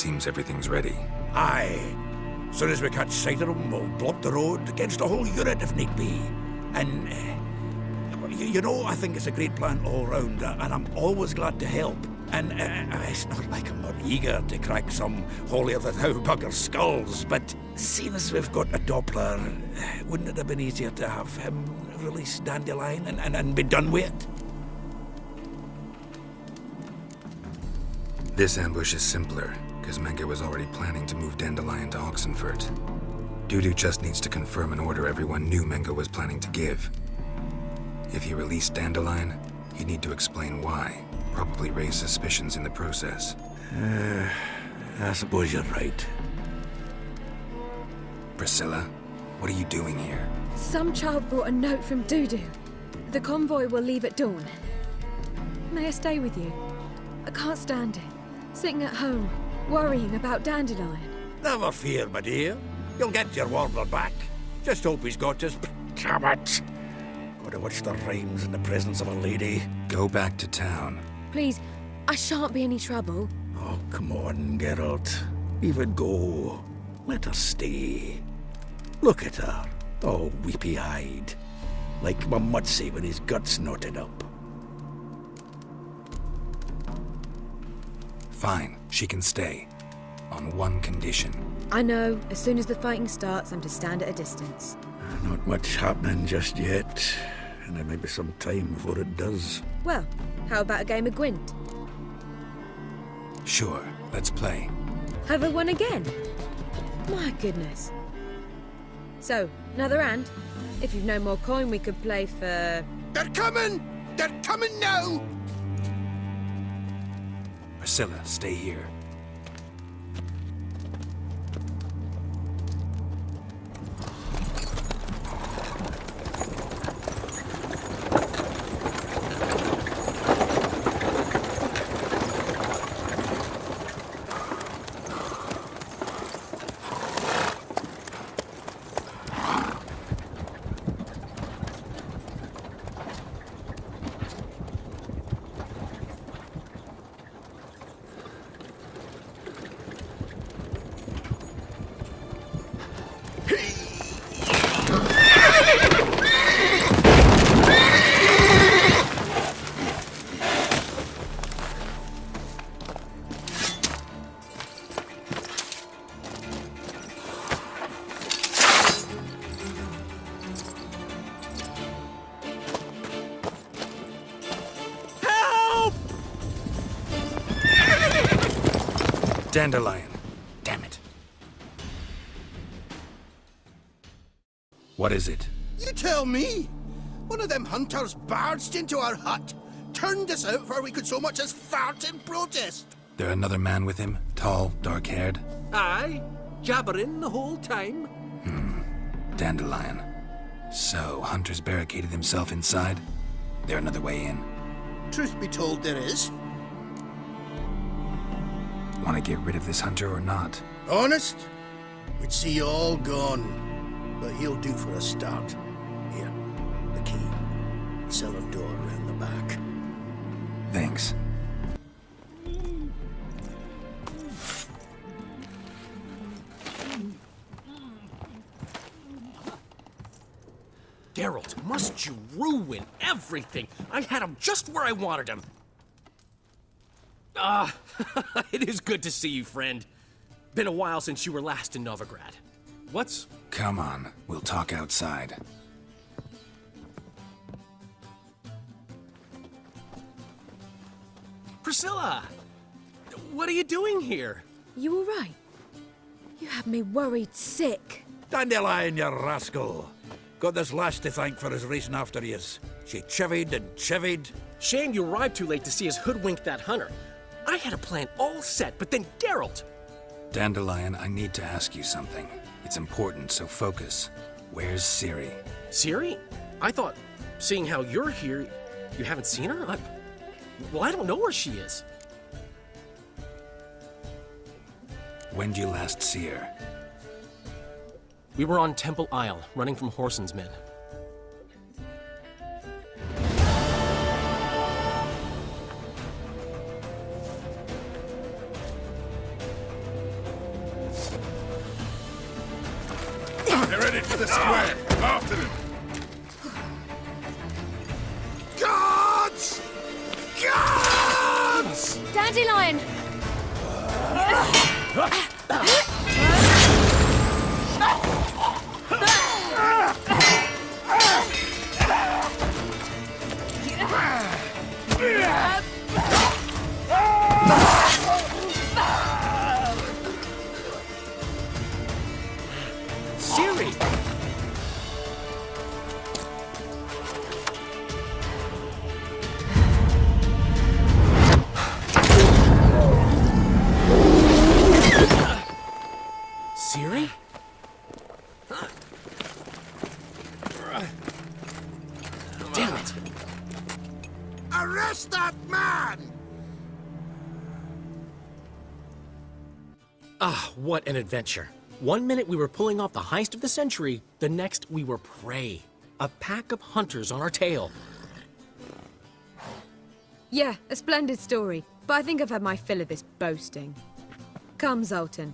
Seems everything's ready. Aye. Soon as we catch sight of them, we'll block the road against a whole unit if need be. And, you know, I think it's a great plan all round, and I'm always glad to help. And it's not like I'm not eager to crack some holier-than-thou bugger's skulls, but seeing as we've got a Doppler, wouldn't it have been easier to have him release Dandelion and be done with it? This ambush is simpler, because Menge was already planning to move Dandelion to Oxenfurt. Dudu just needs to confirm an order everyone knew Menge was planning to give. If he released Dandelion, he'd need to explain why. Probably raise suspicions in the process. I suppose you're right. Priscilla, what are you doing here? Some child brought a note from Dudu. The convoy will leave at dawn. May I stay with you? I can't stand it. Sitting at home, worrying about Dandelion. Never fear, my dear. You'll get your warbler back. Just hope he's got his... Damn it! Gotta watch the rhymes in the presence of a lady. Go back to town. Please, I shan't be any trouble. Oh, come on, Geralt. Leave it go. Let her stay. Look at her, all weepy-eyed. Like my Mutsy with his guts knotted up. Fine, she can stay. On one condition. I know, as soon as the fighting starts, I'm to stand at a distance. Not much happening just yet. And there may be some time before it does. Well, how about a game of Gwent? Sure, let's play. Have I won again? My goodness. So, another hand? If you've no more coin, we could play for... They're coming! They're coming now! Priscilla, stay here. Dandelion. Damn it. What is it? You tell me! One of them hunters barged into our hut, turned us out before we could so much as fart in protest. There another man with him? Tall, dark-haired? Aye, jabbering the whole time. Dandelion. So, Hunter's barricaded himself inside? There another way in? Truth be told, there is. Want to get rid of this hunter or not? Honest? We'd see you all gone. But he'll do for a start. Here, the key. Cellar door around the back. Thanks. Geralt, must you ruin everything? I had him just where I wanted him. It is good to see you, friend. Been a while since you were last in Novigrad. What's... Come on, we'll talk outside. Priscilla! What are you doing here? You all right? You had me worried sick. Dandelion, you rascal. Got this lass to thank for his racing after yous. She chivied and chivied. Shame you arrived too late to see us hoodwink that hunter. I had a plan all set, but then Geralt... Dandelion, I need to ask you something. It's important, so focus. Where's Ciri? Ciri? I thought, seeing how you're here, you haven't seen her? Well, I don't know where she is. When'd you last see her? We were on Temple Isle, running from Whoreson's men. the square! After them! Guards! Guards! Dandelion! Ciri! Ciri? Damn it! Arrest that man! Ah, what an adventure. One minute we were pulling off the heist of the century, the next we were prey. A pack of hunters on our tail. Yeah, a splendid story, but I think I've had my fill of this boasting. Come, Zoltan.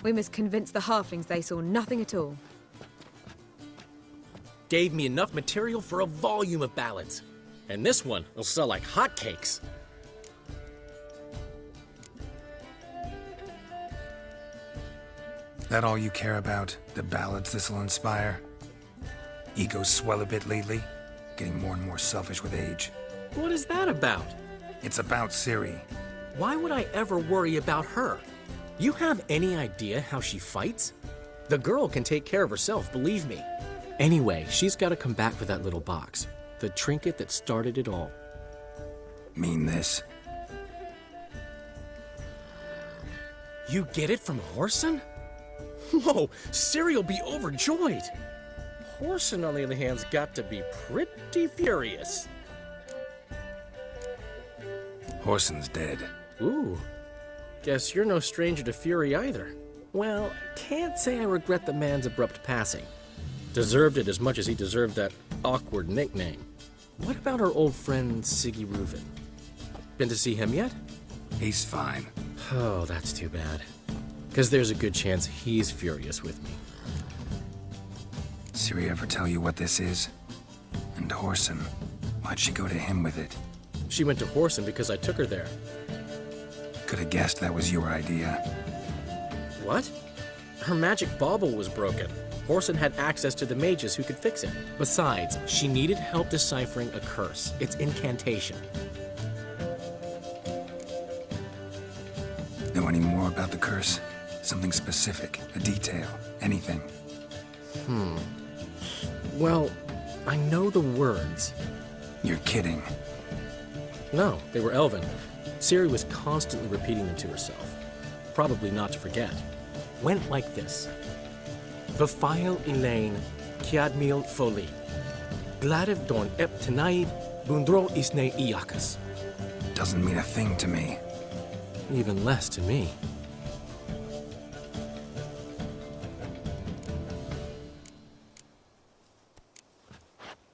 We must convince the halflings they saw nothing at all. Gave me enough material for a volume of ballads. And this one will sell like hotcakes. That all you care about? The ballads this'll inspire? Egos swell a bit lately? Getting more and more selfish with age. What is that about? It's about Ciri. Why would I ever worry about her? You have any idea how she fights? The girl can take care of herself, believe me. Anyway, she's got to come back for that little box. The trinket that started it all. Mean this? You get it from Whoreson? Whoa, Ciri will be overjoyed. Whoreson, on the other hand, has got to be pretty furious. Whoreson's dead. Ooh, guess you're no stranger to fury either. Well, can't say I regret the man's abrupt passing. Deserved it as much as he deserved that awkward nickname. What about our old friend Siggy Reuven? Been to see him yet? He's fine. Oh, that's too bad. Because there's a good chance he's furious with me. Ciri ever tell you what this is? And Whoreson, why'd she go to him with it? She went to Whoreson because I took her there. Could have guessed that was your idea. What? Her magic bauble was broken. Whoreson had access to the mages who could fix it. Besides, she needed help deciphering a curse. It's incantation. Know any more about the curse? Something specific, a detail, anything? Well, I know the words. You're kidding. No, they were Elven. Ciri was constantly repeating them to herself. Probably not to forget. Went like this. Vafile Elaine, Kiadmil Foli. Gladev Don Ep Tenaid, Bundro Isne Iakas. Doesn't mean a thing to me. Even less to me.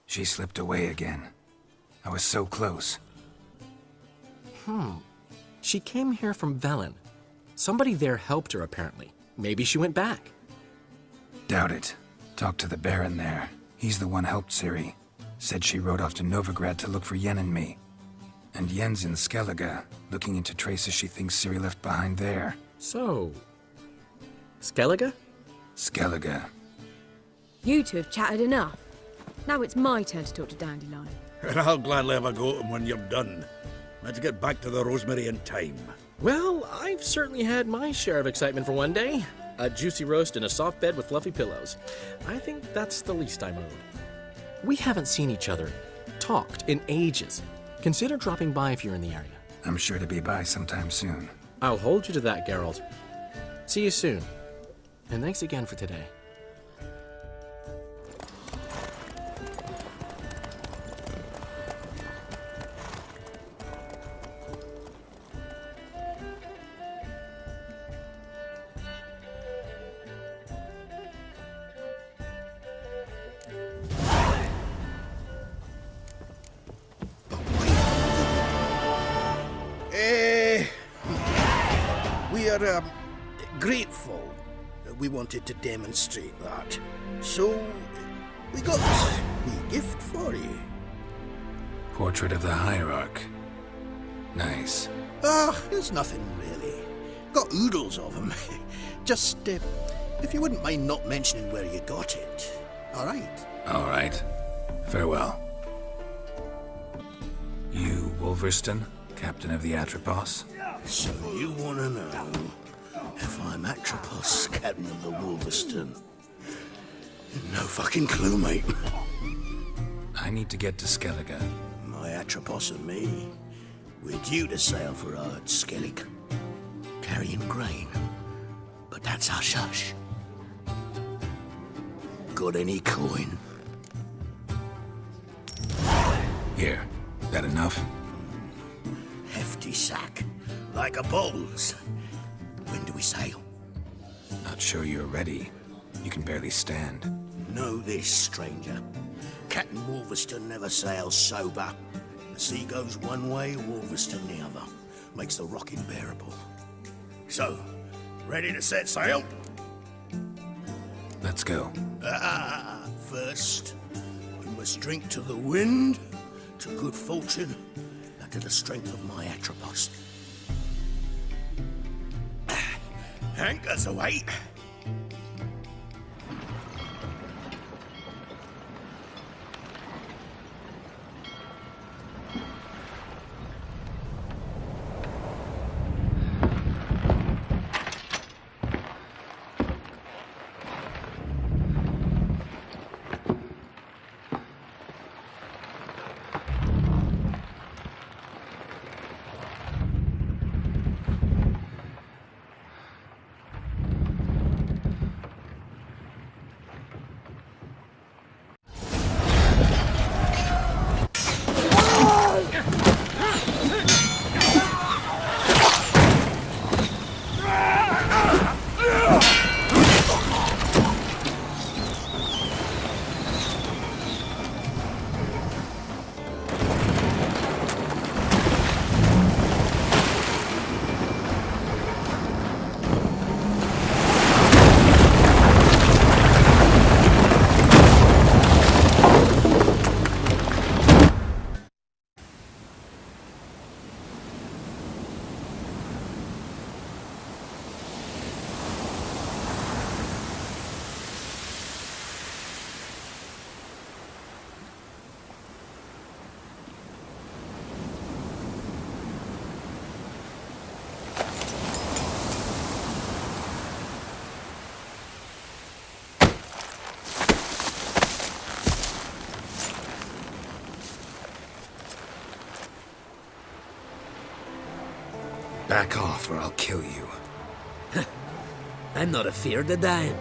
She slipped away again. I was so close. She came here from Velen. Somebody there helped her, apparently. Maybe she went back. Doubt it. Talked to the Baron there. He's the one helped Ciri. Said she rode off to Novigrad to look for Yen and me. And Yen's in Skellige, looking into traces she thinks Ciri left behind there. So... Skellige? Skellige. You two have chatted enough. Now it's my turn to talk to Dandelion. And I'll gladly have a go at him when you're done. Let's get back to the Rosemary in time. Well, I've certainly had my share of excitement for one day. A juicy roast in a soft bed with fluffy pillows. I think that's the least I'm owed. We haven't seen each other, talked in ages. Consider dropping by if you're in the area. I'm sure to be by sometime soon. I'll hold you to that, Geralt. See you soon. And thanks again for today. We are grateful. we wanted to demonstrate that. So, we got this wee gift for you. Portrait of the Hierarch. Nice. It's nothing really. Got oodles of them. Just, if you wouldn't mind not mentioning where you got it. Alright? Alright. Farewell. You, Wolverston, captain of the Atropos? So you want to know if I'm Atropos, captain of the Wolverston? No fucking clue, mate. I need to get to Skellige. My Atropos and me, we're due to sail for Ard Skellig, carrying grain. But that's hush-hush. Got any coin? Here. That enough? Hefty sack, like a bull's. When do we sail? Not sure you're ready. You can barely stand. Know this, stranger. Captain Wolverston never sails sober. The sea goes one way, Wolverston the other. Makes the rocking bearable. So, ready to set sail? Let's go. First, we must drink to the wind, to good fortune, and to the strength of my Atropos. Anchors away. Back off or I'll kill you. I'm not afeard of dying.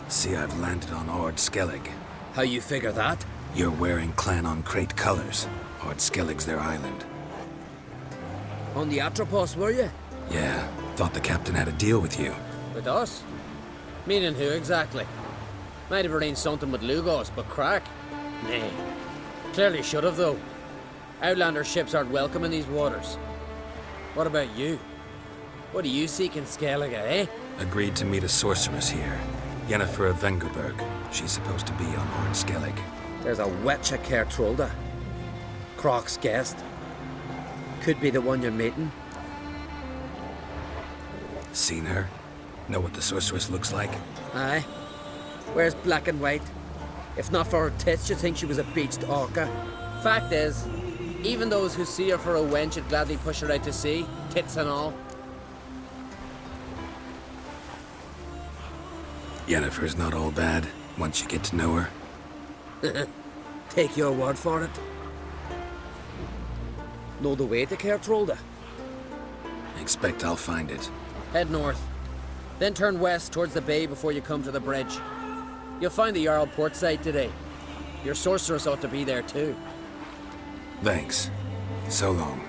See, I've landed on Ard Skellig. How you figure that? You're wearing Clan on Crate colors. Ard Skellig's their island. On the Atropos, were you? Yeah, thought the captain had a deal with you. With us? Meaning who exactly? Might have arranged something with Lugos, but crack? Nah. Clearly should have, though. Outlander ships aren't welcome in these waters. What about you? What do you seek in Skellige, eh? Agreed to meet a sorceress here. Yennefer of Vengerberg. She's supposed to be on Ard Skellig. There's a wetcha Kertrolda. Croc's guest. Could be the one you're meeting. Seen her? Know what the sorceress looks like? Aye. Wears black and white. If not for her tits, you'd think she was a beached orca. Fact is, even those who see her for a wench would gladly push her out to sea, tits and all. Yennefer's not all bad, once you get to know her. Take your word for it. Know the way to Kertrolda? Expect I'll find it. Head north. Then turn west towards the bay before you come to the bridge. You'll find the Jarl port site today. Your sorceress ought to be there too. Thanks. So long.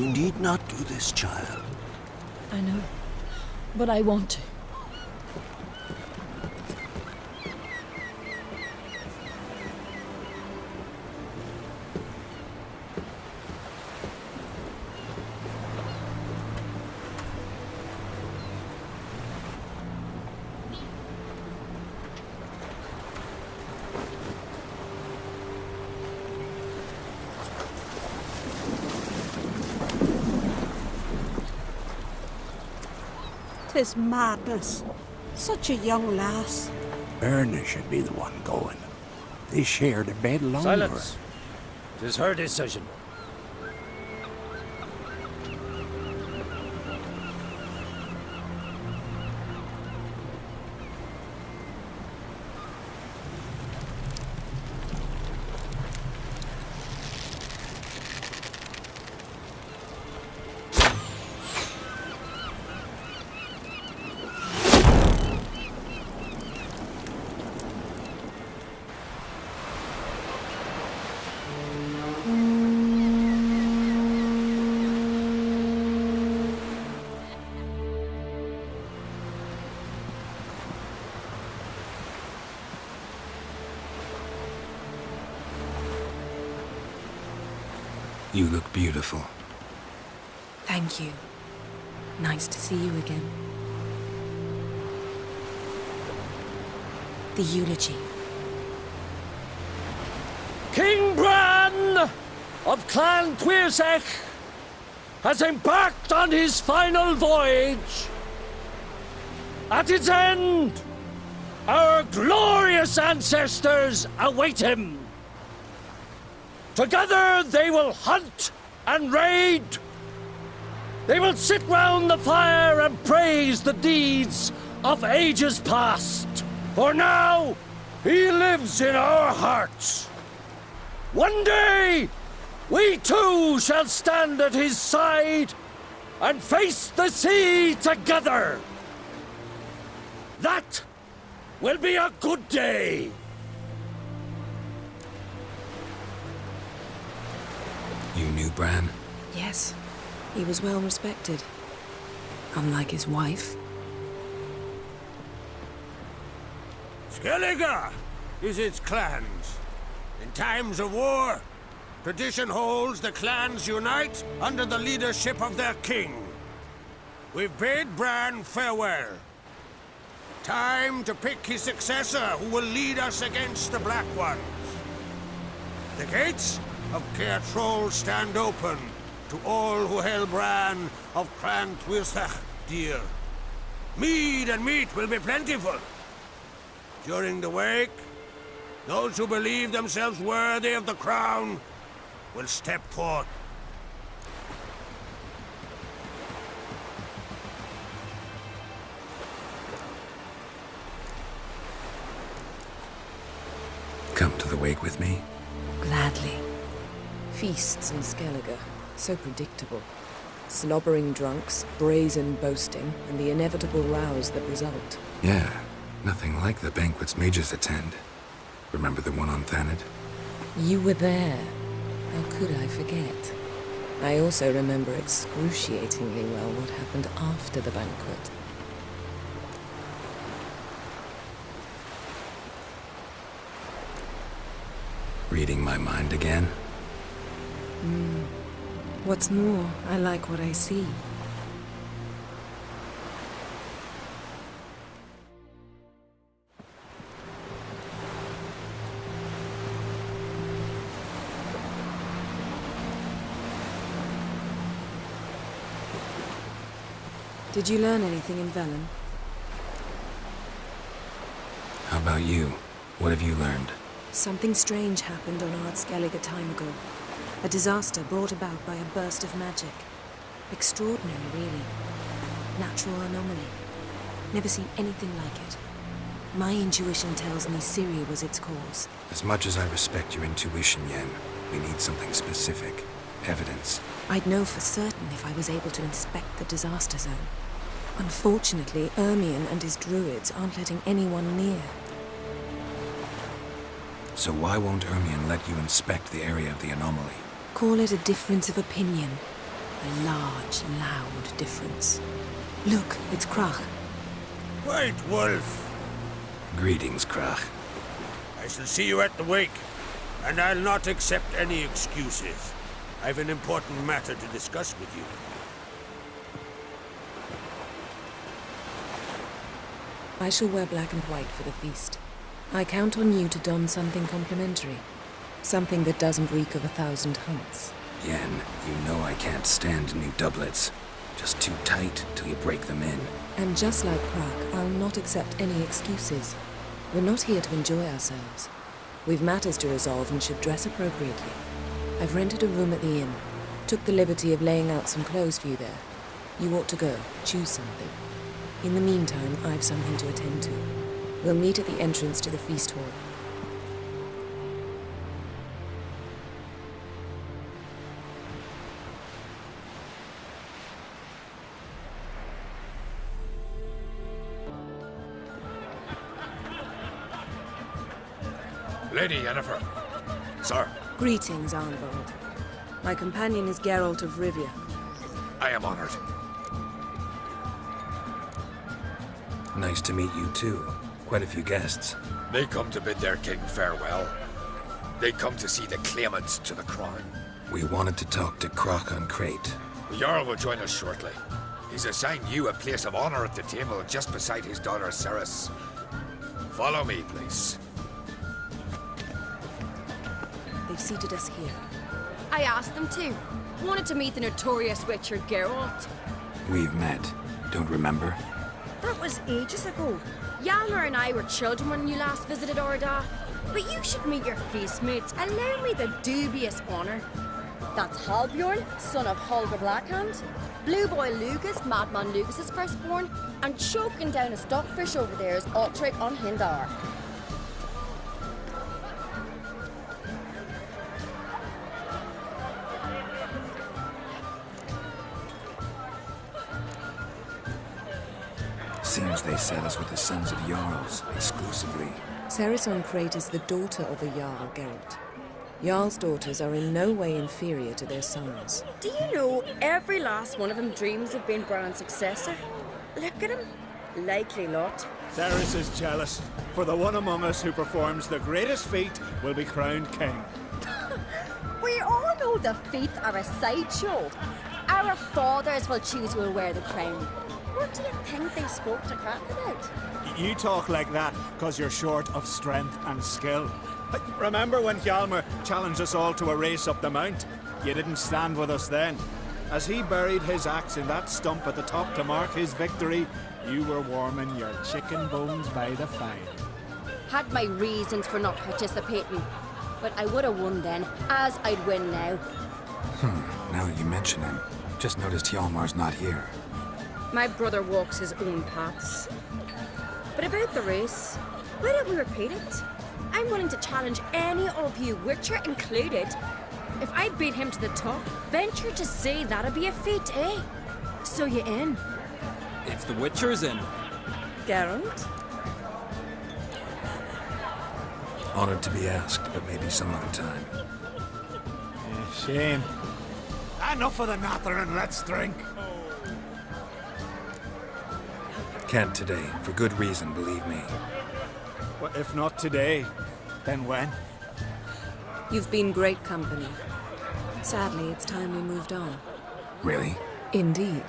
You need not do this, child. I know, but I want to. Tis madness. Such a young lass. Erna should be the one going. They shared a bed longer. Silence. It is her decision. You look beautiful. Thank you. Nice to see you again. The eulogy. King Bran of Clan Tuirsech has embarked on his final voyage. At its end, our glorious ancestors await him. Together they will hunt and raid. They will sit round the fire and praise the deeds of ages past. For now, he lives in our hearts. One day, we too shall stand at his side and face the sea together. That will be a good day. You knew Bran? Yes, he was well respected. Unlike his wife. Skellige is its clans. In times of war, tradition holds the clans unite under the leadership of their king. We've bid Bran farewell. Time to pick his successor who will lead us against the Black Ones. The gates of Caer Troll stand open to all who held Bran of Clan Tuirsech dear. Mead and meat will be plentiful. During the wake, those who believe themselves worthy of the crown will step forth. Come to the wake with me? Gladly. Feasts in Skellige, so predictable. Slobbering drunks, brazen boasting, and the inevitable rows that result. Yeah, nothing like the banquets mages attend. Remember the one on Thanedd? You were there. How could I forget? I also remember excruciatingly well what happened after the banquet. Reading my mind again? What's more, I like what I see. Did you learn anything in Velen? How about you? What have you learned? Something strange happened on Ard Skellige a time ago. A disaster brought about by a burst of magic. Extraordinary, really. Natural anomaly. Never seen anything like it. My intuition tells me Ciri was its cause. As much as I respect your intuition, Yen, we need something specific. Evidence. I'd know for certain if I was able to inspect the disaster zone. Unfortunately, Ermion and his druids aren't letting anyone near. So why won't Ermion let you inspect the area of the anomaly? Call it a difference of opinion. A large, loud difference. Look, it's Crach. White Wolf. Greetings, Crach. I shall see you at the wake, and I'll not accept any excuses. I've an important matter to discuss with you. I shall wear black and white for the feast. I count on you to don something complimentary. Something that doesn't reek of 1,000 hunts. Yen, you know I can't stand new doublets. Just too tight till you break them in. And just like Crach, I'll not accept any excuses. We're not here to enjoy ourselves. We've matters to resolve and should dress appropriately. I've rented a room at the inn. Took the liberty of laying out some clothes for you there. You ought to go. Choose something. In the meantime, I've something to attend to. We'll meet at the entrance to the feast hall. Lady Yennefer. Sir. Greetings, Arnvald. My companion is Geralt of Rivia. I am honored. Nice to meet you too. Quite a few guests. They come to bid their king farewell. They come to see the claimants to the crown. We wanted to talk to Crach on Crate. The Jarl will join us shortly. He's assigned you a place of honor at the table just beside his daughter Cerys. Follow me, please. They've seated us here. I asked them to. Wanted to meet the notorious Witcher Geralt. We've met. Don't remember? That was ages ago. Hjalmar and I were children when you last visited Orda. But you should meet your feast mates. Allow me the dubious honor. That's Halbjorn, son of Holger Blackhand. Blue Boy Lucas, Madman Lucas's firstborn. And choking down a stockfish over there is Otric on Hindar. Seems they set us with the sons of Jarls, exclusively. Cerys on Crate is the daughter of a Jarl, Geralt. Jarl's daughters are in no way inferior to their sons. Do you know every last one of them dreams of being Bran's successor? Look at him. Likely lot. Cerys is jealous, for the one among us who performs the greatest feat will be crowned king. We all know the feats are a sideshow. Our fathers will choose who will wear the crown. What do you think they spoke to Crach about? You talk like that because you're short of strength and skill. Remember when Hjalmar challenged us all to a race up the mount? You didn't stand with us then. As he buried his axe in that stump at the top to mark his victory, you were warming your chicken bones by the fire. Had my reasons for not participating, but I would have won then, as I'd win now. Now that you mention him, just noticed Hjalmar's not here. My brother walks his own paths. But about the race, why don't we repeat it? I'm willing to challenge any of you, Witcher included. If I beat him to the top, venture to say that'd be a feat, eh? So you in? If the Witcher's in. Geralt? Honored to be asked, but maybe some other time. Shame. Enough of the nattering, let's drink. Can't today, for good reason, believe me. Well, if not today, then when? You've been great company. Sadly, it's time we moved on. Really? Indeed.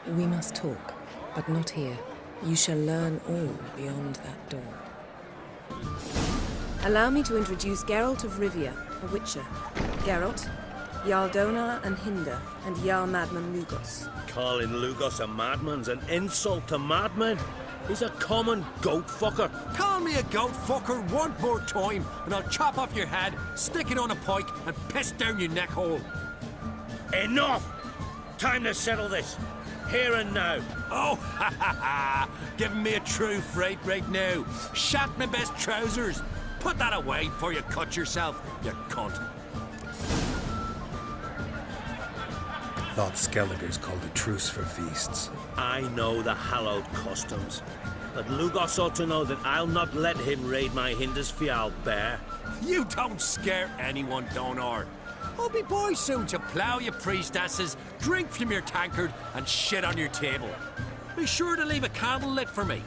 We must talk, but not here. You shall learn all beyond that door. Allow me to introduce Geralt of Rivia, a Witcher. Geralt, Jarl Donar and Hinder, and Jarl Madman Lugos. Calling Lugos a madman's an insult to madmen. He's a common goat fucker. Call me a goat fucker one more time, and I'll chop off your head, stick it on a pike, and piss down your neck hole. Enough! Time to settle this. Here and now. Oh, ha ha ha! Giving me a true fright right now. Shat my best trousers. Put that away before you cut yourself, you cunt. Thought Skelliger's called a truce for feasts. I know the hallowed customs, but Lugos ought to know that I'll not let him raid my Hindisfial bear. You don't scare anyone, Donar. I'll be boy soon to plough your priestesses, drink from your tankard, and shit on your table. Be sure to leave a candle lit for me.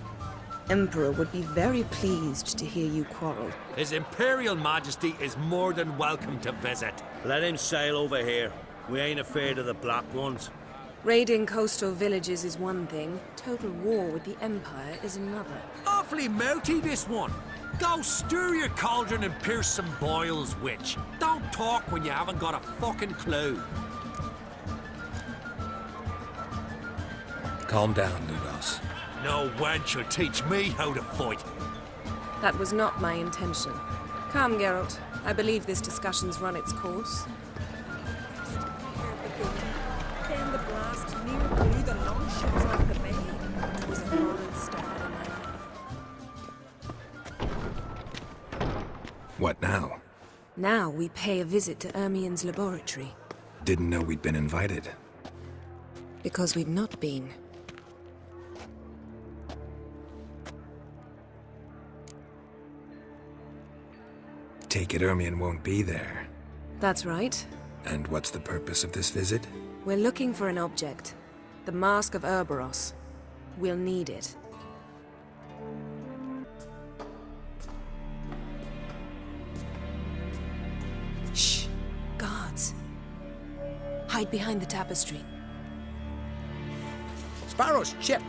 Emperor would be very pleased to hear you quarrel. His Imperial Majesty is more than welcome to visit. Let him sail over here. We ain't afraid of the Black Ones. Raiding coastal villages is one thing. Total war with the Empire is another. Awfully melty, this one. Go stir your cauldron and pierce some boils, witch. Don't talk when you haven't got a fucking clue. Calm down, Lugos. No wench will teach me how to fight. That was not my intention. Come, Geralt. I believe this discussion's run its course. Then the blast near blew the longships off the bay. It was a horrid start in my life. What now? Now we pay a visit to Ermien's laboratory. Didn't know we'd been invited. Because we've not been. Take it Ermien won't be there. That's right. And what's the purpose of this visit? We're looking for an object. The Mask of Urboros. We'll need it. Shh! Guards. Hide behind the tapestry. Sparrows chip,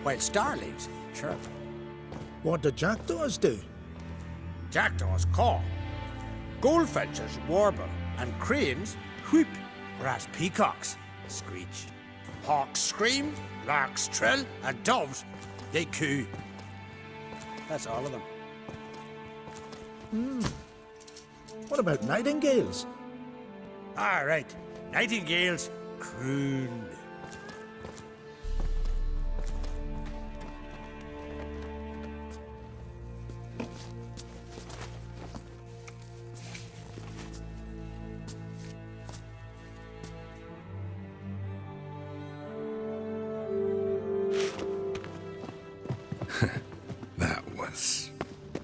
while starlings chirp. What do jackdaws do? Jackdaws caw. Goldfinches warble, and cranes whoop, whereas peacocks screech. Hawks scream, larks trill, and doves, they coo. That's all of them. What about nightingales? Ah, right. Nightingales croon. That was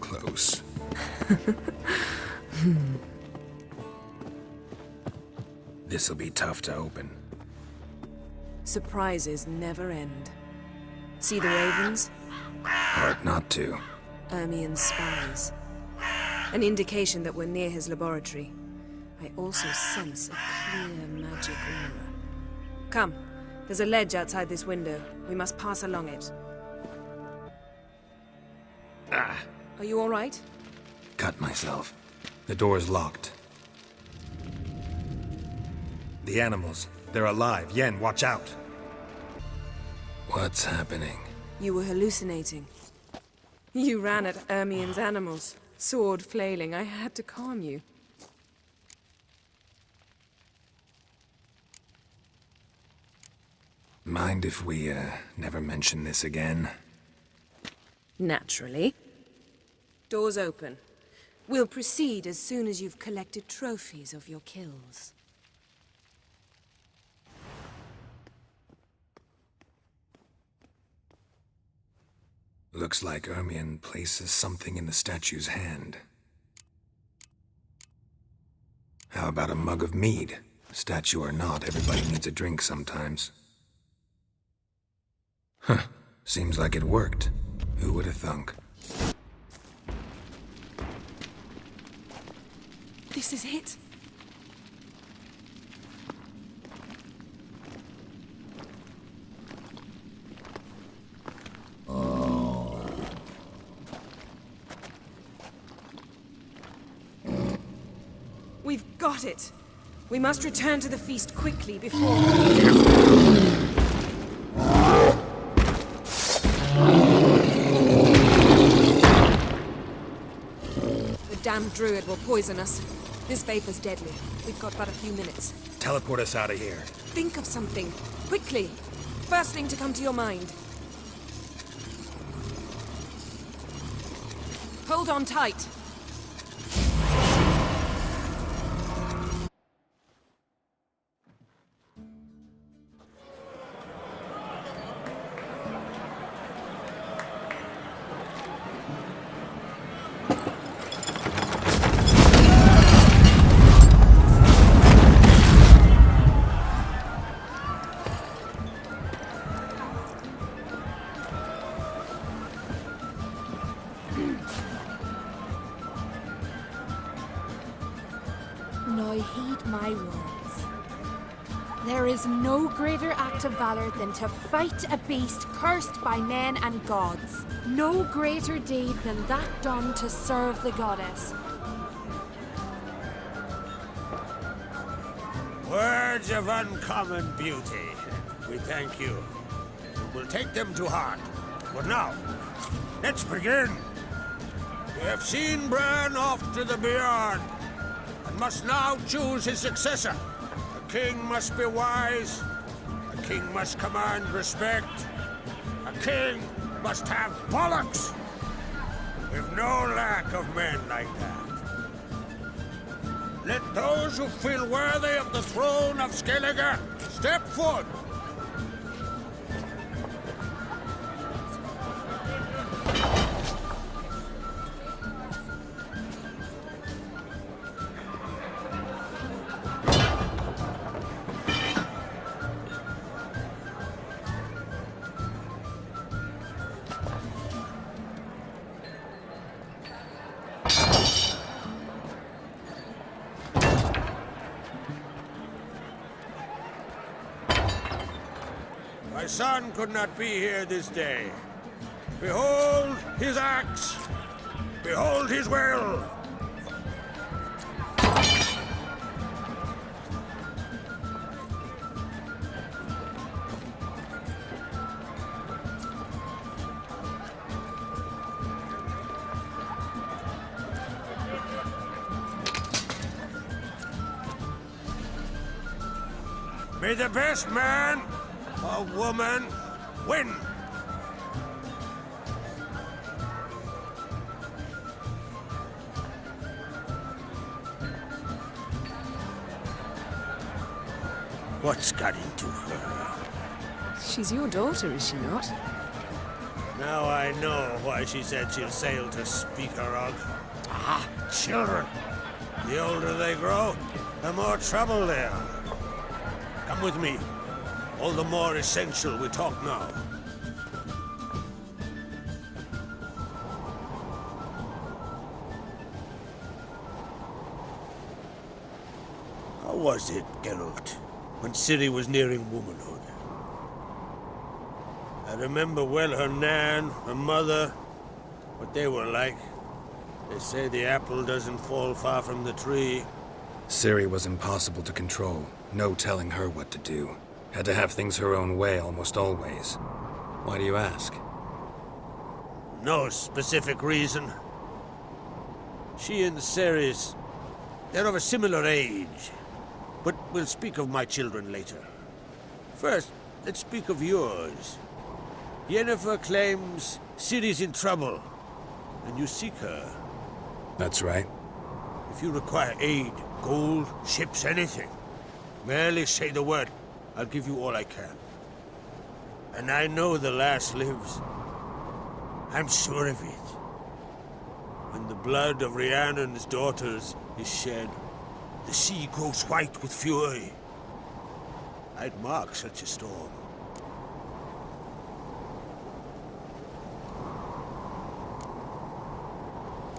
close. This'll be tough to open. Surprises never end. See the ravens? Hard not to. Ermien's spies. An indication that we're near his laboratory. I also sense a clear magic aura. Come, there's a ledge outside this window. We must pass along it. Are you all right? Cut myself. The door's locked. The animals. They're alive. Yen, watch out. What's happening? You were hallucinating. You ran at Ermien's animals, sword flailing. I had to calm you. Mind if we, never mention this again? Naturally. Doors open. We'll proceed as soon as you've collected trophies of your kills. Looks like Ermien places something in the statue's hand. How about a mug of mead? Statue or not, everybody needs a drink sometimes. Huh. Seems like it worked. Who would have thunk? This is it. We've got it. We must return to the feast quickly before... The damned druid will poison us. This vapor's deadly. We've got but a few minutes. Teleport us out of here. Think of something. Quickly. First thing to come to your mind. Hold on tight. boy, heed my words. There is no greater act of valor than to fight a beast cursed by men and gods. No greater deed than that done to serve the goddess. Words of uncommon beauty. We thank you. We'll take them to heart. But now, let's begin. We have seen Bran off to the beyond, and must now choose his successor. A king must be wise. A king must command respect. A king must have bollocks. We've no lack of men like that. Let those who feel worthy of the throne of Skellige step forward. My son could not be here this day. Behold his axe. Behold his will. May the best man or woman win. What's got into her? She's your daughter, is she not? Now I know why she said she'll sail to Speakerog. Ah, children. The older they grow, the more trouble they are. Come with me. All the more essential we talk now. How was it, Geralt, when Ciri was nearing womanhood? I remember well her nan, her mother, what they were like. They say the apple doesn't fall far from the tree. Ciri was impossible to control. No telling her what to do. Had to have things her own way almost always. Why do you ask? No specific reason. She and Ceres, they're of a similar age. But we'll speak of my children later. First, let's speak of yours. Yennefer claims Ciri's in trouble, and you seek her. That's right. If you require aid, gold, ships, anything, merely say the word. I'll give you all I can. And I know the lass lives. I'm sure of it. When the blood of Rhiannon's daughters is shed, the sea grows white with fury. I'd mark such a storm.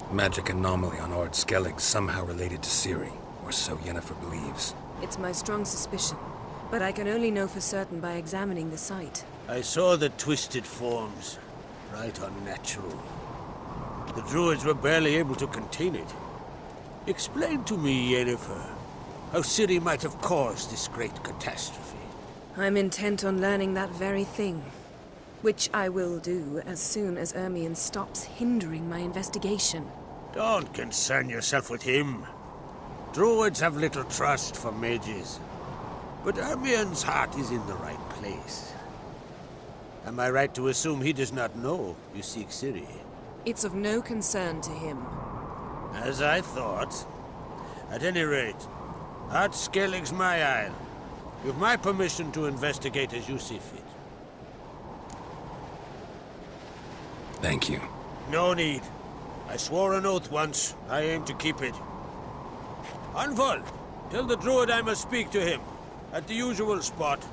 Magic anomaly on Ord Skellig somehow related to Ciri, or so Yennefer believes. It's my strong suspicion, but I can only know for certain by examining the site. I saw the twisted forms, right unnatural. The druids were barely able to contain it. Explain to me, Yennefer, how Ciri might have caused this great catastrophe. I'm intent on learning that very thing, which I will do as soon as Ermion stops hindering my investigation. Don't concern yourself with him. Druids have little trust for mages. But Ermion's heart is in the right place. Am I right to assume he does not know you seek Ciri? It's of no concern to him. As I thought. At any rate, Ard Skellig's my isle. You've my permission to investigate as you see fit. Thank you. No need. I swore an oath once. I aim to keep it. Anvald, tell the druid I must speak to him. At the usual spot.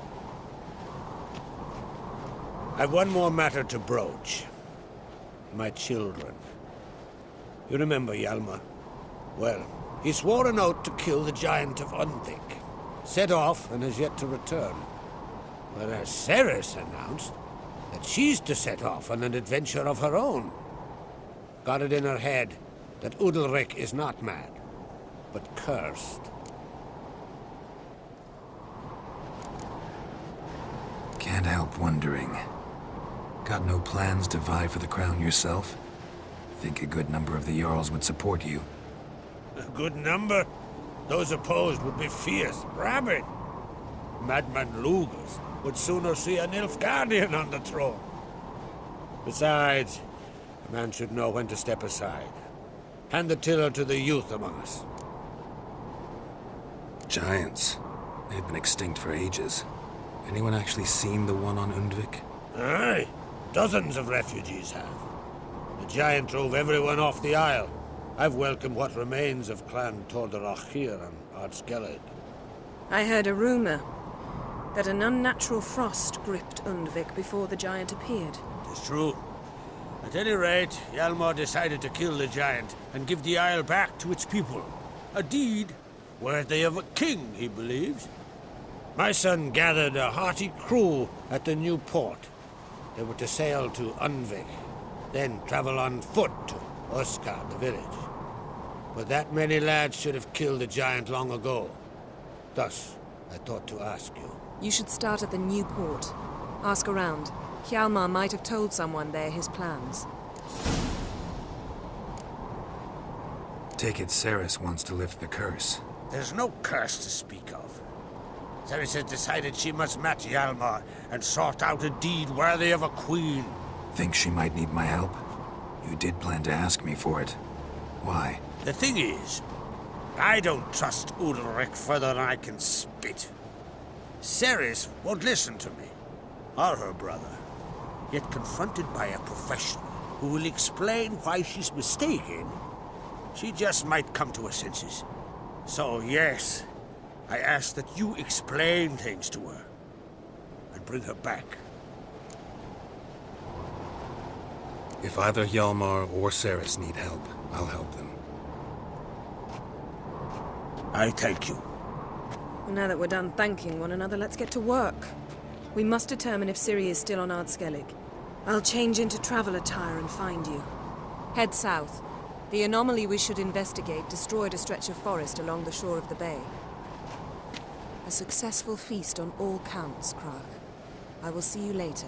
I've one more matter to broach. My children. You remember Hjalmar? Well, He swore an oath to kill the giant of Undvik, set off and has yet to return. Whereas Ceres announced that she's to set off on an adventure of her own. Got it in her head that Udalric is not mad, but cursed. Can't help wondering. Got no plans to vie for the crown yourself? Think a good number of the Jarls would support you. A good number? Those opposed would be fierce, rabid. Madman Lugas would sooner see an Nilfgaardian on the throne. Besides, a man should know when to step aside. Hand the tiller to the youth among us. Giants. They've been extinct for ages. Anyone actually seen the one on Undvik? Aye. Dozens of refugees have. The giant drove everyone off the Isle. I've welcomed what remains of Clan Tordarach here on Ardskellig. I heard a rumor that an unnatural frost gripped Undvik before the giant appeared. It's true. At any rate, Hjalmar decided to kill the giant and give the Isle back to its people. A deed worthy of a king, he believes. My son gathered a hearty crew at the new port. They were to sail to Undvik, then travel on foot to Uskar, the village. But that many lads should have killed the giant long ago. Thus, I thought to ask you. You should start at the new port. Ask around. Hjalmar might have told someone there his plans. Take it Ceres wants to lift the curse. There's no curse to speak of. Ceres has decided she must match Hjalmar and sort out a deed worthy of a queen. Think she might need my help? You did plan to ask me for it. Why? The thing is, I don't trust Udalric further than I can spit. Ceres won't listen to me, or her brother. Yet confronted by a professional who will explain why she's mistaken, she just might come to her senses. So yes, I ask that you explain things to her and bring her back. If either Hjalmar or Ceres need help, I'll help them. I thank you. Well, now that we're done thanking one another, let's get to work. We must determine if Ciri is still on Ardskellig. I'll change into travel attire and find you. Head south. The anomaly we should investigate destroyed a stretch of forest along the shore of the bay. A successful feast on all counts, Krach. I will see you later.